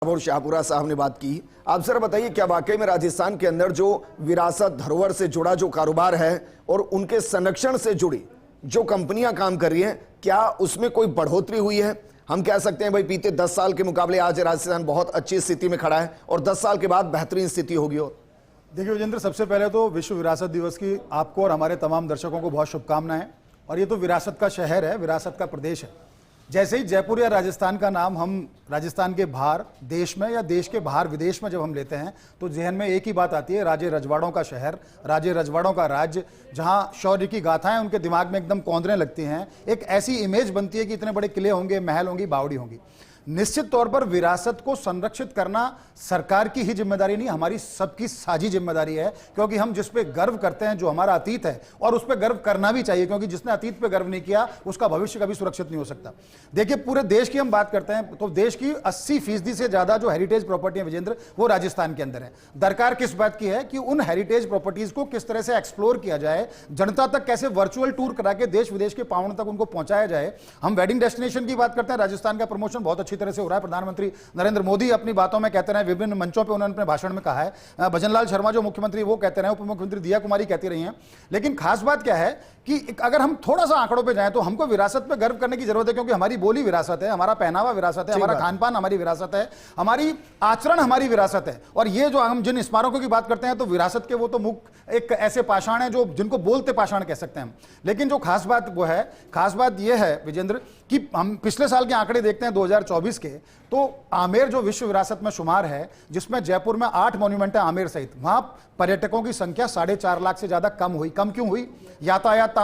और शाहपुरा साहब ने बात की। आप सर बताइए, क्या वाकई में राजस्थान के अंदर जो विरासत धरोहर से जुड़ा जो कारोबार है और उनके संरक्षण से जुड़ी जो कंपनियां काम कर रही हैं, क्या उसमें कोई बढ़ोतरी हुई है? हम कह सकते हैं भाई बीते 10 साल के मुकाबले आज राजस्थान बहुत अच्छी स्थिति में खड़ा है और 10 साल के बाद बेहतरीन स्थिति होगी। और देखिए विजेंद्र, सबसे पहले तो विश्व विरासत दिवस की आपको और हमारे तमाम दर्शकों को बहुत शुभकामनाएं। और ये तो विरासत का शहर है, विरासत का प्रदेश है। जैसे ही जयपुर या राजस्थान का नाम हम राजस्थान के बाहर देश में या देश के बाहर विदेश में जब हम लेते हैं तो जहन में एक ही बात आती है, राजे रजवाड़ों का शहर, राजे रजवाड़ों का राज्य, जहां शौर्य की गाथाएं उनके दिमाग में एकदम कौंधने लगती हैं। एक ऐसी इमेज बनती है कि इतने बड़े किले होंगे, महल होंगी, बावड़ी होंगी। निश्चित तौर पर विरासत को संरक्षित करना सरकार की ही जिम्मेदारी नहीं, हमारी सबकी साझी जिम्मेदारी है, क्योंकि हम जिस पे गर्व करते हैं, जो हमारा अतीत है, और उस पे गर्व करना भी चाहिए, क्योंकि जिसने अतीत पे गर्व नहीं किया उसका भविष्य कभी सुरक्षित नहीं हो सकता। देखिए, पूरे देश की हम बात करते हैं तो देश की 80% से ज्यादा जो हेरिटेज प्रॉपर्टी है विजेंद्र, वो राजस्थान के अंदर है। दरकार किस बात की है कि उन हेरिटेज प्रॉपर्टीज को किस तरह से एक्सप्लोर किया जाए, जनता तक कैसे वर्चुअल टूर करा के देश विदेश के पावनों तक उनको पहुंचाया जाए। हम वेडिंग डेस्टिनेशन की बात करते हैं, राजस्थान का प्रमोशन बहुत अच्छी तरह से हो रहा है। प्रधानमंत्री नरेंद्र मोदी अपनी बातों में कहते रहे, विभिन्न मंचों पे उन्होंने अपने भाषण में कहा है, भजनलाल शर्मा जो मुख्यमंत्री वो कहते रहे, उप मुख्यमंत्री दिया कुमारी कहती रही हैं। लेकिन खास बात क्या है कि अगर हम थोड़ा सा आंकड़ों पे जाएं तो हमको विरासत पे गर्व करने की जरूरत है, क्योंकि हमारी बोली विरासत है, हमारा पहनावा विरासत है, हमारा खान पान हमारी विरासत है, हमारी आचरण हमारी विरासत है। और ये जो हम जिन स्मारकों की बात करते हैं तो विरासत के वो तो मुख्य एक ऐसे पाषाण है जो जिनको बोलते पाषाण कह सकते हैं। लेकिन जो खास बात वो है, खास बात यह है विजेंद्र कि हम पिछले साल के आंकड़े देखते हैं 2024 के, तो आमेर जो विश्व विरासत में शुमार है, जिसमें जयपुर में 8 मॉन्यूमेंट है आमेर सहित, वहां पर्यटकों की संख्या 4.5 लाख से ज्यादा कम हुई। कम क्यों हुई? यातायात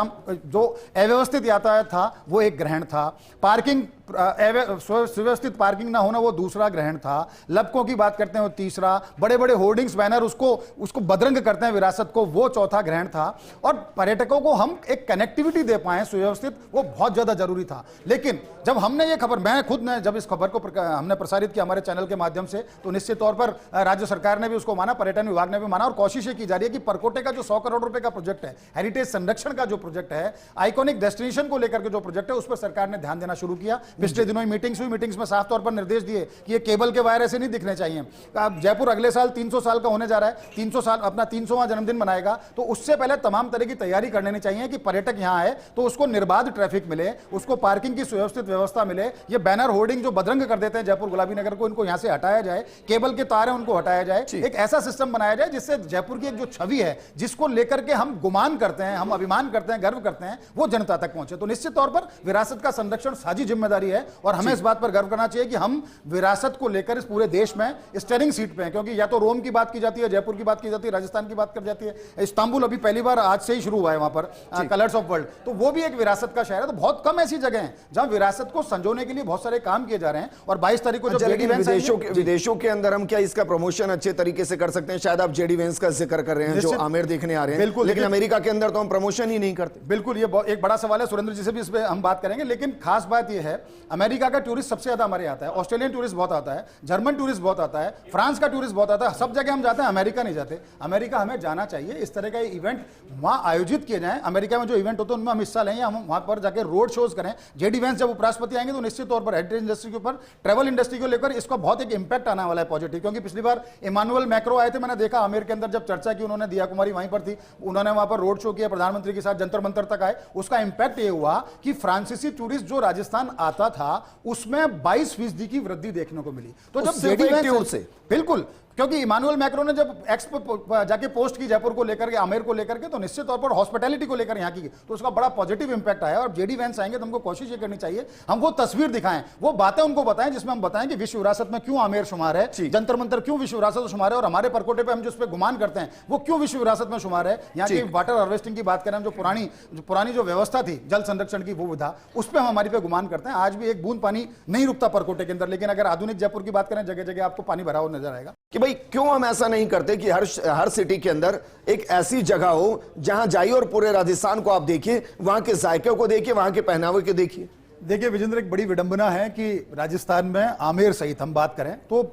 जो अव्यवस्थित यातायात था वो एक ग्रहण था, पार्किंग सुव्यवस्थित पार्किंग ना होना वो दूसरा ग्रहण था, लपकों की बात करते हैं वो तीसरा, बड़े बड़े होर्डिंग्स बैनर उसको बदरंग करते हैं विरासत को, वो चौथा ग्रहण था। और पर्यटकों को हम एक कनेक्टिविटी दे पाए सुव्यवस्थित, वो बहुत ज्यादा जरूरी था। लेकिन जब हमने ये खबर, मैं खुद ने जब इस खबर को हमने प्रसारित किया हमारे चैनल के माध्यम से, तो निश्चित तौर पर राज्य सरकार ने भी उसको माना, पर्यटन विभाग ने भी माना, और कोशिश ये की जा रही है कि परकोटे का जो 100 करोड़ रुपए का प्रोजेक्ट है, हेरिटेज संरक्षण का जो प्रोजेक्ट है, आइकॉनिक डेस्टिनेशन को लेकर के जो प्रोजेक्ट है, उस पर सरकार ने ध्यान देना शुरू किया। पिछले दिनों मीटिंग्स हुई, मीटिंग्स में साफ तौर पर निर्देश दिए कि ये केबल के वायर ऐसे नहीं दिखने चाहिए। जयपुर अगले साल 300 साल का होने जा रहा है, 300 साल अपना 300वां जन्मदिन मनाएगा, तो उससे पहले तमाम तरह की तैयारी कर लेनी चाहिए कि पर्यटक यहां आए तो उसको निर्बाध ट्रैफिक मिले, उसको पार्किंग की सुव्यवस्थित व्यवस्था मिले। ये बैनर होर्डिंग जो बदरंग कर देते हैं जयपुर गुलाबी नगर को, इनको यहां से हटाया जाए, केबल के तार है उनको हटाया जाए, एक ऐसा सिस्टम बनाया जाए जिससे जयपुर की एक जो छवि है, जिसको लेकर के हम गुमान करते हैं, हम अभिमान करते हैं, गर्व करते हैं, वो जनता तक पहुंचे। तो निश्चित तौर पर विरासत का संरक्षण साझी जिम्मेदारी है और हमें इस बात पर गर्व करना चाहिए कि हम विरासत को लेकर इस पूरे देश में स्टीयरिंग सीट पे हैं। क्योंकि या तो रोम की बात की जाती है, जयपुर की बात की जाती है, राजस्थान की बात कर जाती है, इस्तांबुल अभी पहली बार आज से ही शुरू हुआ है वहां पर कलर्स ऑफ वर्ल्ड, तो वो भी एक विरासत का शहर है। तो बहुत कम ऐसी जगह हैं जहां विरासत को संजोने के लिए बहुत सारे काम किए जा रहे हैं। और 22 तारीख को जो विदेशों के अंदर हम क्या इसका प्रमोशन अच्छे तरीके से कर सकते हैं? शायद आप जेडी वेंस का जिक्र कर रहे हैं जो आमेर देखने आ रहे हैं, बिल्कुल, लेकिन अमेरिका के अंदर तो हम प्रमोशन ही नहीं करते। बिल्कुल, ये एक बड़ा सवाल है, सुरेंद्र जी से भी इस पे हम बात करेंगे। लेकिन खास बात यह है, अमेरिका का टूरिस्ट सबसे ज्यादा हमारे आता है, ऑस्ट्रेलियन टूरिस्ट बहुत आता है, जर्मन टूरिस्ट बहुत आता है, फ्रांस का टूरिस्ट बहुत आता है, सब जगह हम जाते हैं, अमेरिका नहीं जाते। अमेरिका हमें जाना चाहिए, इस तरह का इवेंट वहां आयोजित किए जाएं। अमेरिका में जो इवेंट होते हैं उनमें हम हिस्सा लें, हम वहां पर जाकर रोड शोज करें। जेडी वेंस जब उपराष्ट्रपति आएंगे तो निश्चित तौर पर हेरिटेज इंडस्ट्री के ऊपर, ट्रैवल इंडस्ट्री को लेकर इसका बहुत एक इंपैक्ट आने वाला है पॉजिटिव। क्योंकि पिछली बार इमानुएल मैक्रो आए थे, मैंने देखा आमेर के अंदर जब चर्चा की उन्होंने, दिया कुमारी वहीं पर थी, उन्होंने वहां पर रोड शो किया, प्रधानमंत्री के साथ जंतर मंतर तक आए। उसका इंपैक्ट ये हुआ कि फ्रांसीसी टूरिस्ट जो राजस्थान आता था उसमें 22% की वृद्धि देखने को मिली। तो जब जेडी वेंस से, बिल्कुल, क्योंकि इमानुएल मैक्रो ने जब एक्स पे जाके पोस्ट की जयपुर को लेकर के, आमेर को लेकर के, तो निश्चित तौर पर हॉस्पिटैलिटी को लेकर यहाँ की, तो उसका बड़ा पॉजिटिव इंपैक्ट आया। और जेडी वेंस आएंगे तो हमको कोशिश ये करनी चाहिए हम वो तस्वीर दिखाएं, वो बातें उनको बताएं जिसमें हम बताएं कि विश्व विरासत में क्यों आमेर शुमार है, जंतर मंतर क्यों विश्व विरासत में शुमार है, और हमारे परकोटे पे हम जो उस पर गुमान करते हैं वो क्यों विश्व विरासत में शुमार है। यहाँ की वाटर हार्वेस्टिंग की बात करें, जो पुरानी जो व्यवस्था थी जल संरक्षण की, वो विधा, उस पर हम हमारी पे गुमान करते हैं। आज भी एक बूंद पानी नहीं रुकता परकोटे के अंदर, लेकिन अगर आधुनिक जयपुर की बात करें, जगह जगह आपको पानी भरा हुआ नजर आएगा। कि भाई क्यों हम ऐसा नहीं करते कि हर सिटी के अंदर एक ऐसी जगह हो जहां जाइए और पूरे राजस्थान को आप देखिए, वहां के जायके को देखिए, वहां के पहनावे को देखिए। देखिए विजेंद्र, एक बड़ी विडंबना है कि राजस्थान में आमेर सहित हम बात करें तो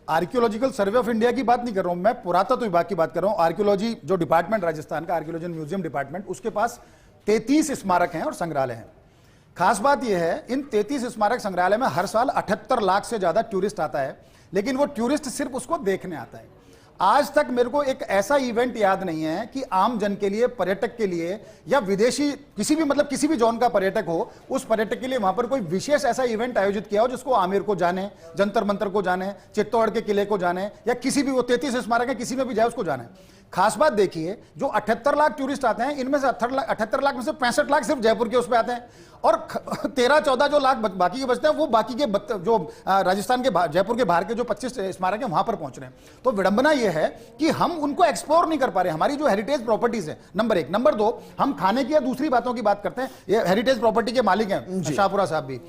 आर्कियोलॉजिकल सर्वे ऑफ इंडिया की बात नहीं कर रहा हूं मैं, पुरातत्व विभाग की बात कर रहा हूं। आर्कियोलॉजी जो डिपार्टमेंट राजस्थान का, आर्कियोलॉजी म्यूजियम डिपार्टमेंट, उसके पास 33 स्मारक हैं और संग्रहालय हैं। खास बात यह है, इन 33 स्मारक संग्रहालय में हर साल 78 लाख से ज्यादा टूरिस्ट आता है। लेकिन वो टूरिस्ट सिर्फ उसको देखने आता है। आज तक मेरे को एक ऐसा इवेंट याद नहीं है कि आम जन के लिए, पर्यटक के लिए, या विदेशी किसी भी मतलब किसी भी जोन का पर्यटक हो, उस पर्यटक के लिए वहां पर कोई विशेष ऐसा इवेंट आयोजित किया हो जिसको आमेर को जाने, जंतर मंतर को जाने, चित्तौड़ के किले को जाने, या किसी भी वो 33 स्मारक है किसी में भी जाए उसको जाने। खास बात देखिए, जो 78 लाख टूरिस्ट आते हैं, इनमें से 78 लाख में से 65 लाख सिर्फ जयपुर के उस पे आते हैं, और 13-14 जो लाख बाकी के बचते हैं वो बाकी के जो राजस्थान के जयपुर के बाहर के जो 25 स्मारक हैं वहां पर पहुंच रहे हैं। तो विडंबना यह है कि हम उनको एक्सप्लोर नहीं कर पा रहे। हमारी जो हेरिटेज प्रॉपर्टीज है, नंबर 1, नंबर 2, हम खाने की या दूसरी बातों की बात करते हैं। ये हेरिटेज प्रॉपर्टी के मालिक हैं शाहपुरा साहब भी,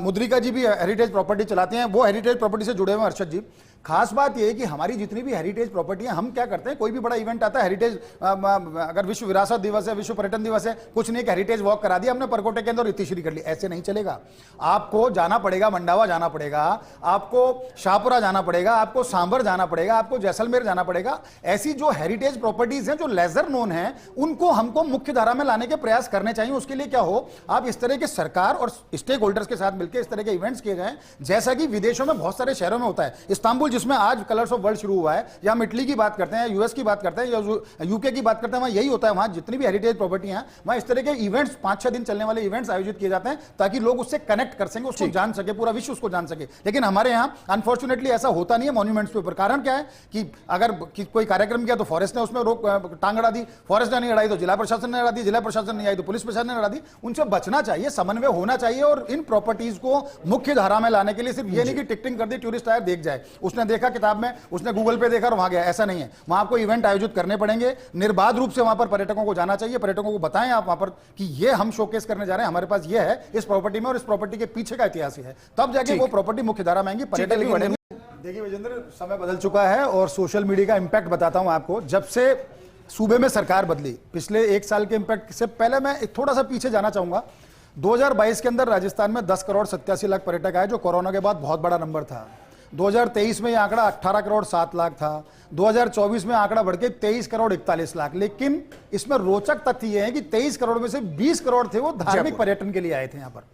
मुद्रिका जी भी हेरिटेज प्रॉपर्टी चलाते हैं, वो हेरिटेज प्रॉपर्टी से जुड़े हुए हैं अर्शद जी। खास बात यह है कि हमारी जितनी भी हेरिटेज प्रॉपर्टी है, हम क्या करते हैं, कोई भी बड़ा इवेंट आता है, हेरिटेज अगर विश्व विरासत दिवस है, विश्व पर्यटन दिवस है, कुछ नहीं, एक हेरिटेज वॉक करा दिया हमने परकोटे के अंदर, इतिश्री कर ली। ऐसे नहीं चलेगा। आपको जाना पड़ेगा, मंडावा जाना पड़ेगा, आपको शाहपुरा जाना पड़ेगा, आपको सांभर जाना पड़ेगा, आपको जैसलमेर जाना पड़ेगा। ऐसी जो हेरिटेज प्रॉपर्टीज हैं जो लेजर नोन है, उनको हमको मुख्य धारा में लाने के प्रयास करने चाहिए। उसके लिए क्या हो, आप इस तरह के सरकार और स्टेक होल्डर्स के साथ मिलकर इस तरह के इवेंट्स किए जाएं, जैसा कि विदेशों में बहुत सारे शहरों में होता है। इस्तांबुल जिसमें आज कलर्स ऑफ वर्ल्ड शुरू हुआ है, या हम इटली की बात करते हैं, यूएस की बात करते हैं, या यूके की बात करते हैं, वहां यही होता है। वहां जितनी भी हेरिटेज प्रॉपर्टी हैं, वहां इस तरह के इवेंट्स 5-6 दिन चलने वाले इवेंट्स आयोजित किए जाते हैं, ताकि लोग उससे कनेक्ट कर सकें, उसको जान सके, पूरा विश्व उसको जान सके। लेकिन हमारे यहां अनफॉर्चुनेटली ऐसा होता नहीं है मॉन्यूमेंट्स के ऊपर। कारण क्या है कि अगर कोई कार्यक्रम किया तो फॉरेस्ट ने उसमें रोक टांग अड़ा दी, फॉरेस्ट ने नहीं अड़ाई तो जिला प्रशासन ने अड़ा दी, जिला प्रशासन नहीं आई तो पुलिस प्रशासन ने अड़ा दी। उनसे बचना चाहिए, समन्वय होना चाहिए, और इन प्रॉपर्टीज को मुख्य धारा में लाने के लिए सिर्फ ये नहीं कि टिकटिंग कर दी, टूरिस्ट आया देख जाए, उसने देखा किताब में, उसने गूगल पे देखा और वहां गया, ऐसा नहीं है। वहां आपको इवेंट आयोजित करने पड़ेंगे, निर्बाध रूप से वहां पर पर्यटकों को जाना चाहिए, पर्यटकों को बताएं आप वहां पर कि ये हम शोकेस करने जा रहे हैं, हमारे पास ये है इस प्रॉपर्टी में, और इस प्रॉपर्टी के पीछे का इतिहास है, तब जाके वो प्रॉपर्टी मुख्य धारा में आएंगी, पर्यटक भी बढ़ेंगे। देखिए विजेंद्र, समय बदल चुका है और सोशल मीडिया का इंपैक्ट बताता हूं आपको। जब से सूबे में सरकार बदली, पिछले 1 साल के इंपैक्ट से पहले मैं थोड़ा सा पीछे जाना चाहूंगा। 2022 के अंदर राजस्थान में 10 करोड़ 87 लाख पर्यटक आए, जो कोरोना के बाद बहुत बड़ा नंबर था। 2023 में यह आंकड़ा 18 करोड़ 7 लाख था। 2024 में आंकड़ा बढ़ के 23 करोड़ 41 लाख। लेकिन इसमें रोचक तथ्य यह है कि 23 करोड़ में से 20 करोड़ थे वो धार्मिक पर्यटन के लिए आए थे यहां पर।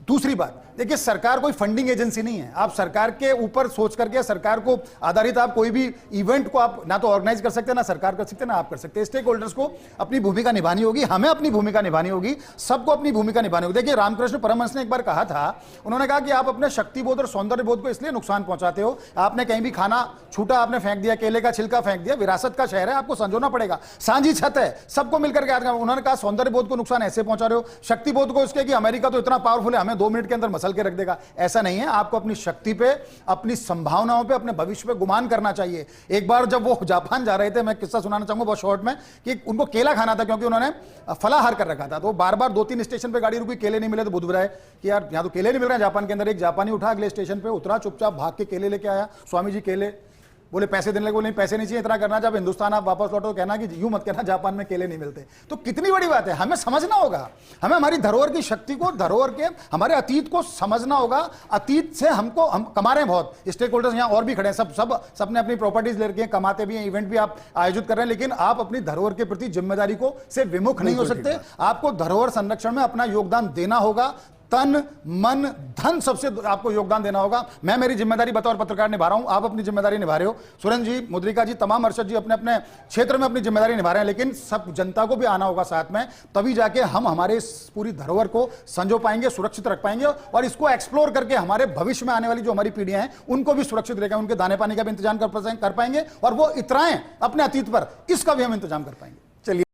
दूसरी बात देखिए, सरकार कोई फंडिंग एजेंसी नहीं है। आप सरकार के ऊपर सोच करके, सरकार को आधारित आप कोई भी इवेंट को आप ना तो ऑर्गेनाइज कर सकते हैं, ना सरकार कर सकते हैं, ना आप कर सकते हैं। स्टेक होल्डर्स को अपनी भूमिका निभानी होगी, हमें अपनी भूमिका निभानी होगी, सबको अपनी भूमिका निभानी होगी। देखिए, रामकृष्ण परमहंस ने एक बार कहा था, उन्होंने कहा कि आप अपने शक्ति बोध और सौंदर्य बोध को इसलिए नुकसान पहुंचाते हो, आपने कहीं भी खाना छूटा, आपने फेंक दिया, केले का छिलका फेंक दिया, विरासत का शहर है, आपको संजोना पड़ेगा, सांझी छत है, सबको मिलकर के। उन्होंने कहा सौंदर्य बोध को नुकसान ऐसे पहुंचा रहे हो, शक्ति बोध को इसके कि अमेरिका तो इतना पावरफुल है, हमें 2 मिनट के अंदर मसल के रख देगा। ऐसा नहीं है। आपको अपनी शक्ति पे, अपनी संभावनाओं पे, अपने भविष्य पे गुमान करना चाहिए। एक बार जब वो जापान जा रहे थे, मैं किस्सा सुनाना चाहूंगा बहुत शॉर्ट में, कि उनको केला खाना था क्योंकि उन्होंने फलाहार कर रखा था। तो बार बार 2-3 स्टेशन पे गाड़ी रुकी, केले नहीं मिले तो बुध रहे कि यार यहां तो केले नहीं मिल रहे हैं जापान के अंदर। एक जापानी उठा, अगले स्टेशन पे उतरा, चुपचाप भाग के केले लेके आया। स्वामी जी केले, बोले पैसे देने लगे, बोले पैसे नहीं चाहिए, इतना करना, जब हिंदुस्तान आप वापस लौटो कहना कि यूं मत कहना जापान में केले नहीं मिलते। तो कितनी बड़ी बात है, हमें समझना होगा, हमें हमारी धरोहर की शक्ति को, धरोहर के हमारे अतीत को समझना होगा। अतीत से हम कमा रहे हैं बहुत, स्टेक होल्डर्स यहाँ और भी खड़े हैं, सबने अपनी प्रॉपर्टीज लेके कमाते भी हैं, इवेंट भी आप आयोजित कर रहे हैं, लेकिन आप अपनी धरोहर के प्रति जिम्मेदारी को से विमुख नहीं हो सकते। आपको धरोहर संरक्षण में अपना योगदान देना होगा, तन मन धन सबसे आपको योगदान देना होगा। मैं मेरी जिम्मेदारी बतौर पत्रकार निभा रहा हूं, आप अपनी जिम्मेदारी निभा रहे हो। सुरेंद्र जी, मुद्रिका जी, तमाम अर्शद जी अपने अपने क्षेत्र में अपनी जिम्मेदारी निभा रहे हैं, लेकिन सब जनता को भी आना होगा साथ में, तभी जाके हम हमारे इस पूरी धरोहर को संजो पाएंगे, सुरक्षित रख पाएंगे, और इसको एक्सप्लोर करके हमारे भविष्य में आने वाली जो हमारी पीढ़ियां हैं उनको भी सुरक्षित रखेंगे, उनके दाने पानी का भी इंतजाम कर पाएंगे, और वो इतराएं अपने अतीत पर, इसका भी हम इंतजाम कर पाएंगे।